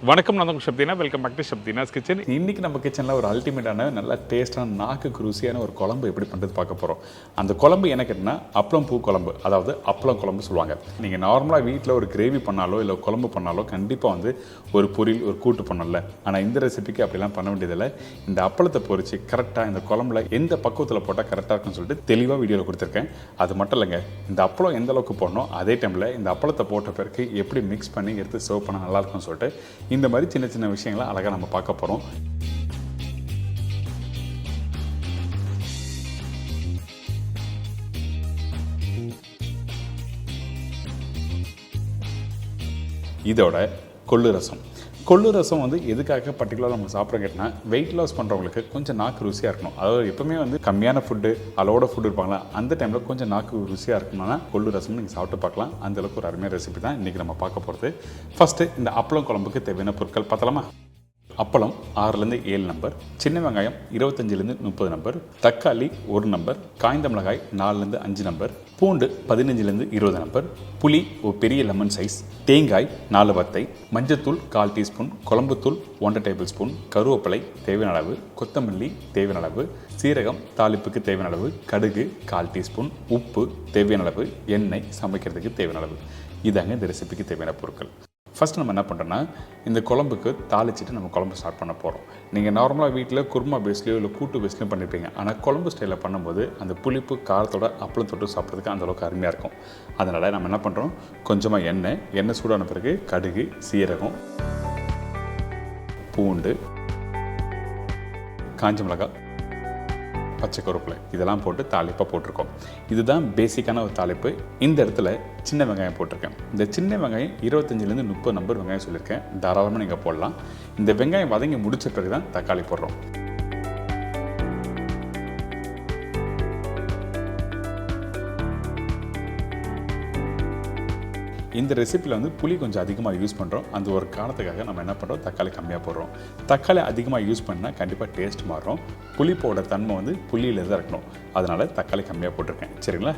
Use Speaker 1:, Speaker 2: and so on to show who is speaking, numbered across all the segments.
Speaker 1: வணக்கம், நான் உங்கள் Shabdina. Welcome back to Shabdina's kitchen. இன்றைக்கி நம்ம கிச்சனில் ஒரு அல்டிமேட்டான நல்ல டேஸ்டான நாக்குக்கு ருசியான ஒரு குழம்பு எப்படி பண்ணுறது பார்க்க போகிறோம். அந்த குழம்பு எனக்கு என்ன அப்பளம் பூ குழம்பு, அதாவது அப்பளம் குழம்பு சொல்லுவாங்க. நீங்கள் நார்மலாக வீட்டில் ஒரு கிரேவி பண்ணாலோ இல்லை குழம்பு பண்ணாலோ கண்டிப்பாக வந்து ஒரு பொரியல் ஒரு கூட்டு பண்ணல. ஆனால் இந்த ரெசிபிக்கு அப்படிலாம் பண்ண வேண்டியதில்லை. இந்த அப்பளத்தை பொரிச்சு கரெக்டாக இந்த குழம்புல எந்த பக்குவத்தில் போட்டால் கரெக்டாக இருக்குன்னு சொல்லிட்டு தெளிவாக வீடியோவில் கொடுத்துருக்கேன். அது மட்டும் இல்லைங்க, இந்த அப்பளம் எந்த அளவுக்கு போடணும், அதே டைமில் இந்த அப்பளத்தை போட்ட பிறகு எப்படி மிக்ஸ் பண்ணி எடுத்து சர்வ் பண்ணால் நல்லாயிருக்கும்னு சொல்லிட்டு இந்த மாதிரி சின்ன சின்ன விஷயங்களை அழகாக நம்ம பார்க்க போகிறோம். இதோட கொள்ளு ரசம் வந்து எதுக்காக பர்டிகுலராக நம்ம சாப்பிட்றோம் கேட்டால் வெயிட் லாஸ் பண்ணுறவங்களுக்கு கொஞ்சம் நாக்கு ருசியாக இருக்கணும். அதாவது எப்பவுமே வந்து கம்மியான ஃபுட்டு அளவோட ஃபுட்டு இருப்பாங்களா, அந்த டைமில் கொஞ்சம் நாக்கு ருசியாக இருக்கணும்னா கொள்ளு ரசம் நீங்கள் சாப்பிட்டு பார்க்கலாம். அந்தளவுக்கு ஒரு அருமையான ரெசிபி தான் இன்றைக்கி நம்ம பார்க்க போகிறது. ஃபஸ்ட்டு இந்த அப்பளம் குழம்புக்கு தேவையான பொருட்கள் பார்த்தலாமா? அப்பளம் 6-7 நம்பர், சின்ன வெங்காயம் 25-30 நம்பர், தக்காளி 1 நம்பர், காய்ந்த மிளகாய் 4-5 நம்பர், பூண்டு 15-20 நம்பர், புளி ஒரு பெரிய லெமன் சைஸ், தேங்காய் 4 வத்தை, மஞ்சத்தூள் 1/4 டீஸ்பூன், குழம்புத்தூள் 1 டேபிள் ஸ்பூன், கருவேப்பிலை தேவையான அளவு, கொத்தமல்லி தேவையான அளவு, சீரகம் தாளிப்புக்கு தேவையான அளவு, கடுகு 1/4 டீஸ்பூன், உப்பு தேவையான அளவு, எண்ணெய் சமைக்கிறதுக்கு தேவையான அளவு. இதாங்க இந்த ரெசிபிக்கு தேவையான பொருட்கள். ஃபஸ்ட்டு நம்ம என்ன பண்ணுறோன்னா, இந்த குழம்புக்கு தாளிச்சிட்டு நம்ம குழம்பு ஸ்டார்ட் பண்ண போகிறோம். நீங்கள் நார்மலாக வீட்டில் குருமா பேஸ்லையோ இல்லை கூட்டு பேஸ்லையும் பண்ணியிருப்பீங்க. ஆனால் குழம்பு ஸ்டைலில் பண்ணும்போது அந்த புளிப்பு காரத்தோட அப்பளம் தொட்டு சாப்பிட்றதுக்கு அந்தளவுக்கு அருமையாக இருக்கும். அதனால் நம்ம என்ன பண்ணுறோம், கொஞ்சமாக எண்ணெய் சூடான பிறகு கடுகு, சீரகம், பூண்டு, காஞ்ச மிளகாய், பச்சை கருவேப்பிலை இதெல்லாம் போட்டு தாளிப்பாக போட்டிருக்கோம். இதுதான் பேசிக்கான ஒரு தாளிப்பு. இந்த இடத்துல சின்ன வெங்காயம் போட்டிருக்கேன். இந்த சின்ன வெங்காயம் 25-30 நம்பர் வெங்காயம் சொல்லியிருக்கேன். தாராளமாக நீங்கள் போடலாம். இந்த வெங்காயம் வதங்கி முடிச்ச பிறகு தான் தக்காளி போடுறோம். இந்த ரெசிப்பியில் வந்து புளி கொஞ்சம் அதிகமாக யூஸ் பண்ணுறோம். அந்த ஒரு காரணத்துக்காக நம்ம என்ன பண்ணுறோம், தக்காளி கம்மியாக போடுறோம். தக்காளி அதிகமாக யூஸ் பண்ணால் கண்டிப்பாக டேஸ்ட் மாறும். புளிப்போட தன்மை வந்து புளியில் தான் இருக்கணும். அதனால் தக்காளி கம்மியாக போட்டிருக்கேன். சரிங்களா?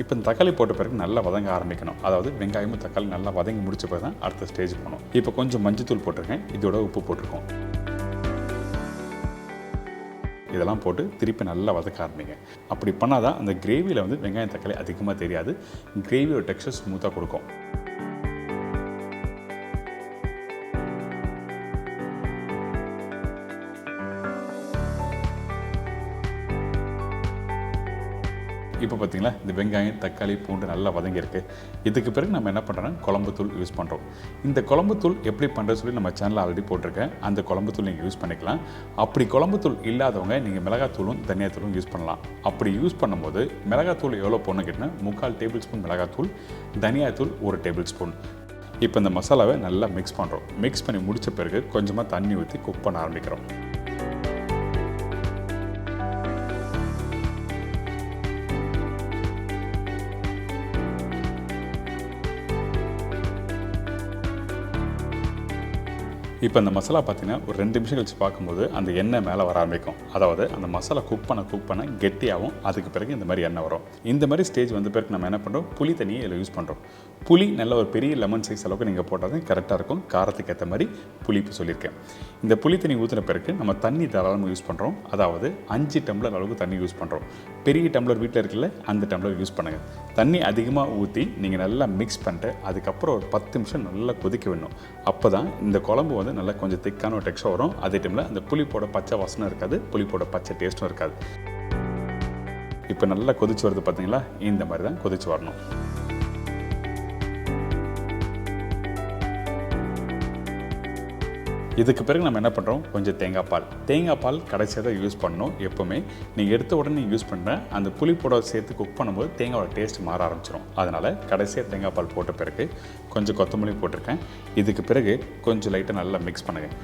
Speaker 1: இப்போ இந்த தக்காளி போட்ட பிறகு நல்லா வதங்க ஆரம்பிக்கணும். அதாவது வெங்காயமும் தக்காளி நல்லா வதங்கி முடிச்ச பிறகு தான் அடுத்த ஸ்டேஜ் போகணும். இப்போ கொஞ்சம் மஞ்சத்தூள் போட்டிருக்கேன். இதோட உப்பு போட்டிருக்கோம். இதெல்லாம் போட்டு திருப்பி நல்லா வதக்க ஆரம்பிங்க. அப்படி பண்ணால் தான் அந்த கிரேவியில் வந்து வெங்காயம் தக்காளி அதிகமாக தெரியாது. கிரேவியோட டெக்ஸ்சர் ஸ்மூத்தாக கொடுக்கும். இப்போ பார்த்தீங்களா, இந்த வெங்காயம் தக்காளி பூண்டு நல்லா வதங்கியிருக்கு. இதுக்கு பிறகு நம்ம என்ன பண்ணுறோன்னா குழம்புத்தூள் யூஸ் பண்ணுறோம். இந்த குழம்புத்தூள் எப்படி பண்ணுறது சொல்லி நம்ம சேனலில் ஆல்ரெடி போட்டிருக்கேன். அந்த குழம்புத்தூள் நீங்கள் யூஸ் பண்ணிக்கலாம். அப்படி குழம்புத்தூள் இல்லாதவங்க நீங்கள் மிளகாத்தூளும் தனியாத்தூளும் யூஸ் பண்ணலாம். அப்படி யூஸ் பண்ணும்போது மிளகாத்தூள் எவ்வளோ போடணும் கேட்டால் 3/4 டேபிள் ஸ்பூன் மிளகாத்தூள், தனியாத்தூள் 1 டேபிள் ஸ்பூன். இப்போ இந்த மசாலாவை நல்லா மிக்ஸ் பண்ணுறோம். மிக்ஸ் பண்ணி முடித்த பிறகு கொஞ்சமாக தண்ணி ஊற்றி குக் பண்ண ஆரம்பிக்கிறோம். இப்போ அந்த மசாலா பார்த்தீங்கன்னா ஒரு 2 நிமிஷம் கழிச்சு பார்க்கும்போது அந்த எண்ணெய் மேலே வர ஆரம்பிக்கும். அதாவது அந்த மசாலா குக் பண்ண கெட்டியாகும். அதுக்கு பிறகு இந்த மாதிரி எண்ணெய் வரும். இந்த மாதிரி ஸ்டேஜ் வந்த பிறகு நம்ம என்ன பண்ணுறோம், புளி தண்ணியை இதில் யூஸ் பண்ணுறோம். புளி நல்ல ஒரு பெரிய லெமன் சைஸ் அளவுக்கு நீங்கள் போட்டால் தான் கரெக்டாக இருக்கும். காரத்துக்கு ஏற்ற மாதிரி புளிப்பு சொல்லியிருக்கேன். இந்த புளி தண்ணி ஊற்றின பிறகு நம்ம தண்ணி தாராளமாக யூஸ் பண்ணுறோம். அதாவது 5 டம்ளர் அளவுக்கு தண்ணி யூஸ் பண்ணுறோம். பெரிய டம்ளர் வீட்டில் இருக்குல்ல, அந்த டம்ளர் யூஸ் பண்ணுங்கள். தண்ணி அதிகமாக ஊற்றி நீங்கள் நல்லா மிக்ஸ் பண்ணிட்டு அதுக்கப்புறம் ஒரு 10 நிமிஷம் நல்லா கொதிக்க வேணும். அப்போ தான் இந்த குழம்பு வந்து நல்லா கொஞ்சம் திக்கான ஒரு டெக்ஸ்சர் வரும். அதே டைமில் அந்த புளிப்போட பச்சை வாசனை இருக்காது, புளிப்போட பச்சை டேஸ்ட்டும் இருக்காது. இப்போ நல்லா கொதிச்சு வருது பார்த்தீங்களா, இந்த மாதிரி தான் கொதிச்சு வரணும். இதுக்கு பிறகு நம்ம என்ன பண்ணுறோம், கொஞ்சம் தேங்காய் பால் கடைசியாக தான் யூஸ் பண்ணணும். எப்போவுமே நீங்கள் எடுத்த உடனே யூஸ் பண்ண அந்த புளிப்போட சேர்த்து குக் பண்ணும்போது தேங்காயோட டேஸ்ட் மாற ஆரம்பிச்சிடும். அதனால் கடைசியாக தேங்காய் பால் போட்ட பிறகு கொஞ்சம் கொத்தமல்லி போட்டிருக்கேன். இதுக்கு பிறகு கொஞ்சம் லைட்டாக நல்லா மிக்ஸ் பண்ணுங்கள்.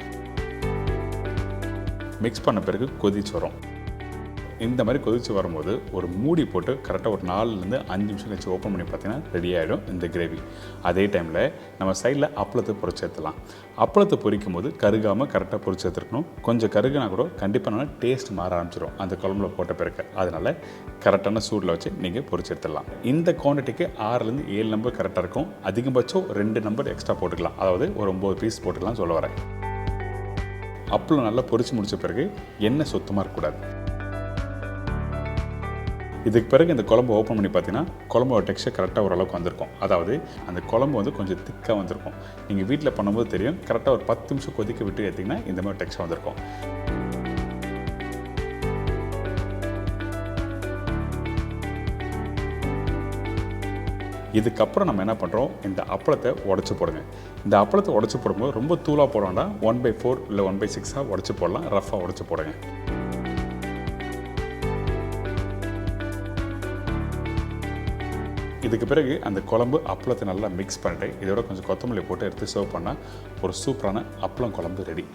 Speaker 1: மிக்ஸ் பண்ண பிறகு கொதிச்சு வரும். இந்த மாதிரி கொதித்து வரும்போது ஒரு மூடி போட்டு கரெக்டாக ஒரு 4லேருந்து 5 நிமிஷம் கழிச்சு ஓப்பன் பண்ணி பார்த்தீங்கன்னா ரெடி ஆகிடும் இந்த கிரேவி. அதே டைமில் நம்ம சைடில் அப்பளத்தை பொரிச்சு எடுத்துடலாம். அப்பளத்தை பொரிக்கும் போது கருகாமல் கரெக்டாக பொரிச்சு எடுத்துருக்கணும். கொஞ்சம் கருகுனா கூட கண்டிப்பாக நல்லா டேஸ்ட் மாற ஆரம்பிச்சிடும் அந்த குழம்புல போட்ட பிறகு. அதனால் கரெக்டான சூடில் வச்சு நீங்கள் பொரிச்சு எடுத்துடலாம். இந்த குவான்டிட்டிக்கு 6லேருந்து 7 நம்பர் கரெக்டாக இருக்கும். அதிகபட்சம் 2 நம்பர் எக்ஸ்ட்ரா போட்டுக்கலாம், அதாவது ஒரு 9 பீஸ் போட்டுக்கலாம் சொல்ல வரேன். அப்பளம் நல்லா பொரிச்சு முடிச்ச பிறகு எண்ணெய் சுத்தமாக இருக்கக்கூடாது. இதுக்கு பிறகு இந்த குழம்பு ஓப்பன் பண்ணி பார்த்தீங்கன்னா குழம்போட டெக்ஸ்சர் கரெக்டாக ஓரளவுக்கு வந்திருக்கும். அதாவது அந்த குழம்பு வந்து கொஞ்சம் திக்காக வந்திருக்கும். நீங்கள் வீட்டில் பண்ணும்போது தெரியும், கரெக்டாக ஒரு 10 நிமிஷம் கொதிக்க விட்டு எடுத்திங்கன்னா இந்த மாதிரி டெக்ஸ்சர் வந்திருக்கும். இதுக்கப்புறம் நம்ம என்ன பண்ணுறோம், இந்த அப்பளத்தை உடச்சி போடுங்க. இந்த அப்பளத்தை உடச்சி போடும்போது ரொம்ப தூளாக போட வேண்டாம், 1/4 இல்லை 1/6 உடச்சி போடலாம். ரஃபாக உடச்சி போடுங்க. இதுக்கு பிறகு அந்த குழம்பு அப்பளத்தை நல்லா மிக்ஸ் பண்ணிட்டு இதோட கொஞ்சம் கொத்தமல்லி போட்டு எடுத்து சர்வ் பண்ணால் ஒரு சூப்பரான அப்பளம் குழம்பு ரெடி.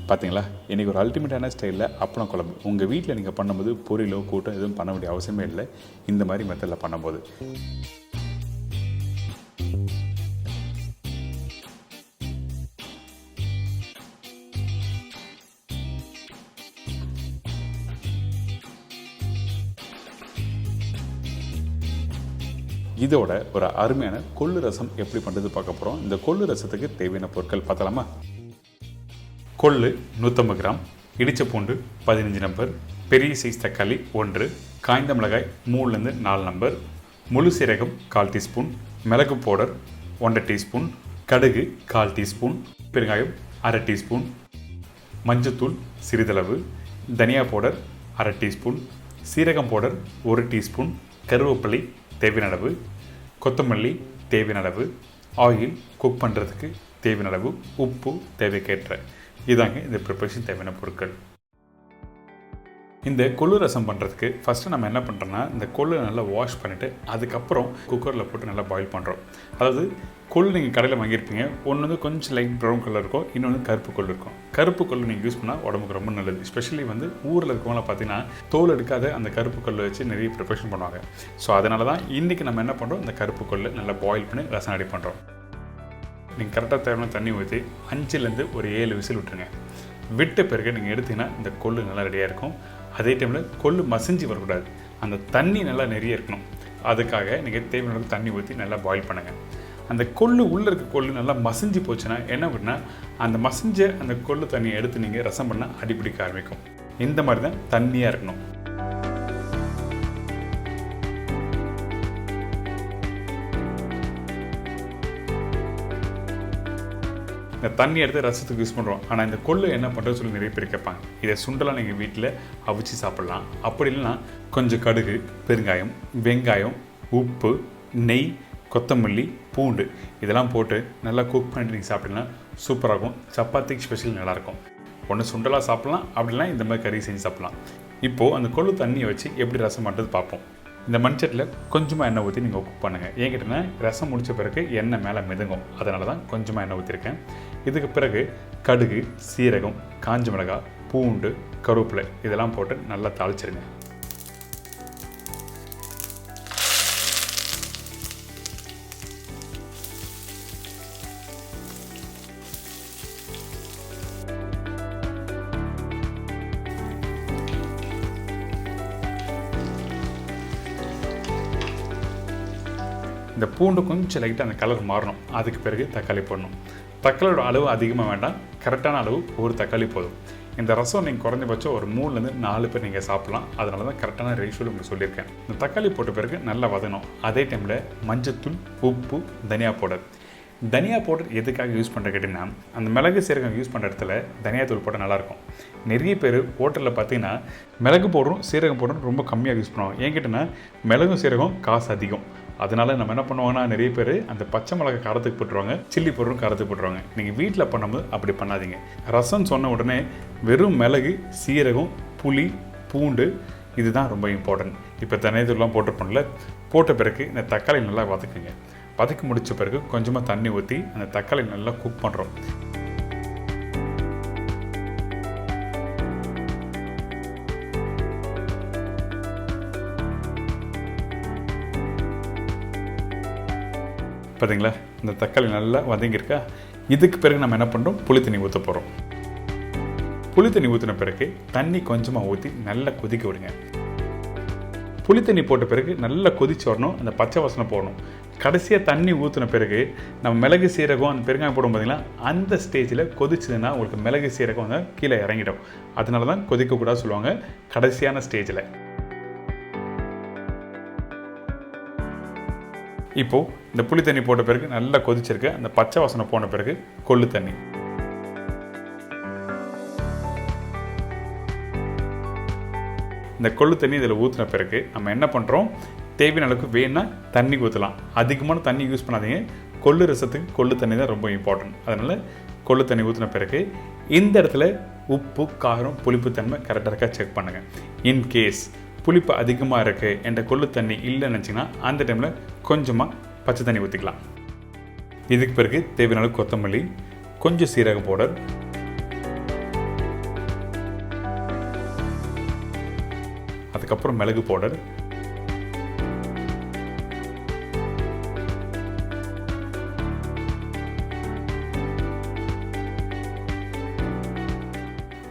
Speaker 1: பார்த்தீங்களா, இன்றைக்கி ஒரு அல்டிமேட்டான ஸ்டைலில் அப்பளம் குழம்பு உங்கள் வீட்டில் நீங்கள் பண்ணும்போது பொரியலோ கூட்டம் எதுவும் பண்ண வேண்டிய அவசியமே இல்லை. இந்த மாதிரி மெத்தடில் பண்ணும்போது இதோட ஒரு அருமையான கொள்ளு ரசம் எப்படி பண்ணுறது பார்க்க போகிறோம். இந்த கொள்ளு ரசத்துக்கு தேவையான பொருட்கள் பார்த்தலாமா? கொள்ளு 150 கிராம், இடிச்ச பூண்டு 15 நம்பர், பெரிய சைஸ் தக்காளி 1, காய்ந்த மிளகாய் 3லேருந்து 4 நம்பர், முழு சீரகம் 1/4 டீஸ்பூன், மிளகு பவுடர் 1/2 டீஸ்பூன், கடுகு 1/4 டீஸ்பூன், பெருங்காயம் 1/2 டீஸ்பூன், மஞ்சத்தூள் சிறிதளவு, தனியா பவுடர் 1/2 டீஸ்பூன், சீரகம் பவுடர் 1 டீஸ்பூன், கருவேப்பிலை தேவையான அளவு, கொத்தமல்லி தேவையான அளவு, ஆயில் குக் பண்ணுறதுக்கு தேவையான அளவு, உப்பு தேவைக்கேற்ற. இதாங்க இந்த ப்ரிப்பரேஷன் தேவையான பொருட்கள். இந்த கொள்ளு ரசம் பண்ணுறதுக்கு ஃபஸ்ட்டு நம்ம என்ன பண்ணுறோன்னா, இந்த கொள்ளு நல்லா வாஷ் பண்ணிவிட்டு அதுக்கப்புறம் குக்கரில் போட்டு நல்லா பாயில் பண்ணுறோம். அதாவது கொள்ளு நீங்கள் கடையில் வாங்கியிருப்பீங்க, ஒன்று வந்து கொஞ்சம் லைட் ப்ரௌன் கலர் இருக்கும், இன்னொன்று கருப்பு கொள்ளு இருக்கும். கருப்பு கொள்ளு நீங்கள் யூஸ் பண்ணால் உடம்புக்கு ரொம்ப நல்லது. எஸ்பெஷலி வந்து ஊரில் இருக்கவங்களாம் பார்த்தீங்கன்னா தோல் எடுக்காத அந்த கருப்பு கொள்ளு வச்சு நிறைய ப்ரிப்பரேஷன் பண்ணுவாங்க. ஸோ அதனால தான் இன்றைக்கி நம்ம என்ன பண்ணுறோம், இந்த கருப்பு கொள்ளு நல்லா பாயில் பண்ணி ரசம் ரெடி பண்ணுறோம். நீங்கள் கரெக்டாக தேவையான தண்ணி ஊற்றி 5லேருந்து ஒரு 7 விசில் விட்டுருங்க. விட்ட பிறகு நீங்கள் எடுத்தீங்கன்னா இந்த கொள்ளு நல்லா ரெடியாக இருக்கும். அதே டைமில் கொள்ளு மசிஞ்சு வரக்கூடாது, அந்த தண்ணி நல்லா நிறைய இருக்கணும். அதுக்காக நீங்கள் தேவையான தண்ணி ஊற்றி நல்லா பாயில் பண்ணுங்கள். அந்த கொள்ளு உள்ளே இருக்க கொள்ளு நல்லா மசிஞ்சு போச்சுன்னா என்ன பண்ணால், அந்த மசிஞ்ச அந்த கொள்ளு தண்ணியை எடுத்து நீங்கள் ரசம் பண்ணால் அடிப்பிடிக்க ஆரம்பிக்கும். இந்த மாதிரி தான் தண்ணியாக இருக்கணும். இந்த தண்ணி எடுத்து ரசத்துக்கு யூஸ் பண்ணுறோம். ஆனால் இந்த கொள்ளு என்ன பண்ணுறது சொல்லி நிறைய பேர் கேட்பாங்க. இதை சுண்டலாம் நீங்கள் வீட்டில் அவிச்சு சாப்பிட்லாம். அப்படி இல்லைன்னா கொஞ்சம் கடுகு, பெருங்காயம், வெங்காயம், உப்பு, நெய், கொத்தமல்லி, பூண்டு இதெல்லாம் போட்டு நல்லா குக் பண்ணிட்டு நீங்கள் சாப்பிட்டீங்கன்னா சூப்பராக இருக்கும். சப்பாத்திக்கு ஸ்பெஷல் நல்லாயிருக்கும். ஒன்று சுண்டலாக சாப்பிட்லாம், அப்படிலாம் இந்த மாதிரி கறி செஞ்சு சாப்பிட்லாம். இப்போது அந்த கொள்ளு தண்ணியை வச்சு எப்படி ரசம் பண்ணுறது பார்ப்போம். இந்த மண்சட்டில் கொஞ்சமாக எண்ணெய் ஊற்றி நீங்கள் குக் பண்ணுங்கள். ஏன் கேட்டிங்கன்னா ரசம் முடித்த பிறகு எண்ணெய் மேலே மிதங்கும், அதனால தான் கொஞ்சமாக எண்ணெய் ஊற்றிருக்கேன். இதுக்கு பிறகு கடுகு, சீரகம், காஞ்ச மிளகாய், பூண்டு, கருவேப்பிலை இதெல்லாம் போட்டு நல்லா தாளிச்சிருங்க. இந்த பூண்டு கொஞ்சம் லைட்டாக அந்த கலர் மாறணும். அதுக்கு பிறகு தக்காளி போடணும். தக்காளியோட அளவு அதிகமாக வேண்டாம், கரெக்டான அளவு ஒரு தக்காளி போதும். இந்த ரசம் நீங்கள் குறைஞ்சபட்சம் ஒரு 3லேருந்து 4 பேர் நீங்கள் சாப்பிட்லாம். அதனால தான் கரெக்டான ரேஷியோவில் உங்களுக்கு சொல்லியிருக்கேன். இந்த தக்காளி போட்ட பிறகு நல்லா வதங்கணும். அதே டைமில் மஞ்சத்தூள், உப்பு, தனியா பவுடர். தனியா பவுடர் எதுக்காக யூஸ் பண்ணுற கேட்டிங்கன்னா, அந்த மிளகு சீரகம் யூஸ் பண்ணுற இடத்துல தனியாத்தூள் போட்டால் நல்லாயிருக்கும். நிறைய பேர் ஹோட்டலில் பார்த்தீங்கன்னா மிளகு பவுடரும் சீரகம் பவுடரும் ரொம்ப கம்மியாக யூஸ் பண்ணுவாங்க. ஏன் கேட்டிங்கன்னா மிளகும் சீரகம் காசு அதிகம். அதனால் நம்ம என்ன பண்ணுவாங்கன்னா, நிறைய பேர் அந்த பச்சை மிளகா காரத்துக்கு போட்டுருவாங்க, சில்லி பவுடரும் காரத்துக்கு போட்டுருவாங்க. நீங்கள் வீட்டில் பண்ணும்போது அப்படி பண்ணாதீங்க. ரசம் சொன்ன உடனே வெறும் மிளகு, சீரகம், புளி, பூண்டு இதுதான் ரொம்ப இம்பார்ட்டன்ட். இப்போ தனியாத்தூள்லாம் போட்டுருப்போம்ல, போட்ட பிறகு இந்த தக்காளி நல்லா வதக்குங்க. வதக்கி முடித்த பிறகு கொஞ்சமாக தண்ணி ஊற்றி அந்த தக்காளி நல்லா குக் பண்ணுறோம். பார்த்தீங்களா, இந்த தக்காளி நல்லா வதங்கியிருக்கா. இதுக்கு பிறகு நம்ம என்ன பண்ணுறோம், புளி தண்ணி ஊற்ற போகிறோம். புளி தண்ணி ஊற்றின பிறகு தண்ணி கொஞ்சமாக ஊற்றி நல்லா கொதிக்க விடுங்க. புளி தண்ணி போட்ட பிறகு நல்லா கொதிச்சு வரணும், அந்த பச்சை வாசனை போடணும். கடைசியாக தண்ணி ஊற்றின பிறகு நம்ம மிளகு சீரகம் அந்த பெருங்காயம் போடும் பார்த்தீங்களா, அந்த ஸ்டேஜில் கொதிச்சதுன்னா உங்களுக்கு மிளகு சீரகம் வந்து கீழே இறங்கிடும். அதனால தான் கொதிக்கக்கூடாது சொல்லுவாங்க கடைசியான ஸ்டேஜில். இப்போது இந்த புளி தண்ணி போட்ட பிறகு நல்லா கொதிச்சிருக்கு. அந்த பச்சை வாசனை போன பிறகு கொள்ளு தண்ணி. இந்த கொள்ளு தண்ணி இதில் ஊற்றின பிறகு நம்ம என்ன பண்ணுறோம், தேவையான அளவுக்கு வேணால் தண்ணி ஊற்றலாம். அதிகமான தண்ணி யூஸ் பண்ணாதீங்க. கொள்ளு ரசத்துக்கு கொள்ளு தண்ணி தான் ரொம்ப இம்பார்ட்டன்ட். அதனால் கொள்ளு தண்ணி ஊற்றின பிறகு இந்த இடத்துல உப்பு, காரம், புளிப்பு தன்மை கரெக்டாக செக் பண்ணுங்கள். இன்கேஸ் புளிப்பு அதிகமாக இருக்குது என்ற கொள்ளு தண்ணி இல்லைன்னு நினச்சிங்கன்னா அந்த டைமில் கொஞ்சமாக பச்சை தண்ணி ஊற்றிக்கலாம். இதுக்கு பிறகு தேவையான அளவுக்கு கொத்தமல்லி, கொஞ்சம் சீரக பவுடர், அதுக்கப்புறம் மிளகு பவுடர்,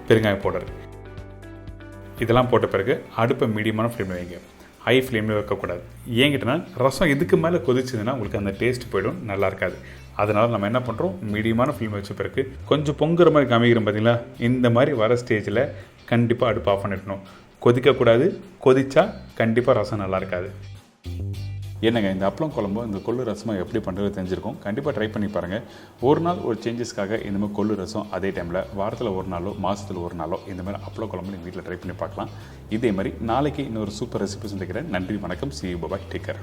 Speaker 1: பெருங்காய பவுடர், இதெல்லாம் போட்ட பிறகு அடுப்பை மீடியமான ஃப்ளேமில் வைங்க. ஹை ஃப்ளேமில் வைக்கக்கூடாது. ஏங்கிட்டனா ரசம் இதுக்கு மேலே கொதிச்சதுன்னா உங்களுக்கு அந்த டேஸ்ட் போய்டும், நல்லா இருக்காது. அதனால் நம்ம என்ன பண்ணுறோம், மீடியமான ஃப்ளேம் வச்ச பிறகு கொஞ்சம் பொங்குற மாதிரி காமிக்கிறோம் பார்த்தீங்களா, இந்த மாதிரி வர ஸ்டேஜில் கண்டிப்பாக அடுப்பு ஆஃப் பண்ணிடணும். கொதிக்கக்கூடாது. கொதிச்சா கண்டிப்பாக ரசம் நல்லா இருக்காது. என்னங்க, இந்த அப்பளம் குழம்பு இந்த கொள்ளு ரசமாக எப்படி பண்ணுறது தெரிஞ்சிருக்கும். கண்டிப்பாக ட்ரை பண்ணி பாருங்கள். ஒரு நாள் ஒரு சேஞ்சஸ்க்காக இந்த மாதிரி கொள்ளு ரசம், அதே டைமில் வாரத்தில் ஒரு நாளோ மாதத்தில் ஒரு நாளோ இந்த மாதிரி அப்பளம் குழம்பு நீங்கள் வீட்டில் ட்ரை பண்ணி பார்க்கலாம். இதே மாதிரி நாளைக்கு இன்னொரு சூப்பர் ரெசிபி சந்திக்கிறேன். நன்றி, வணக்கம். See you, bye bye, take care.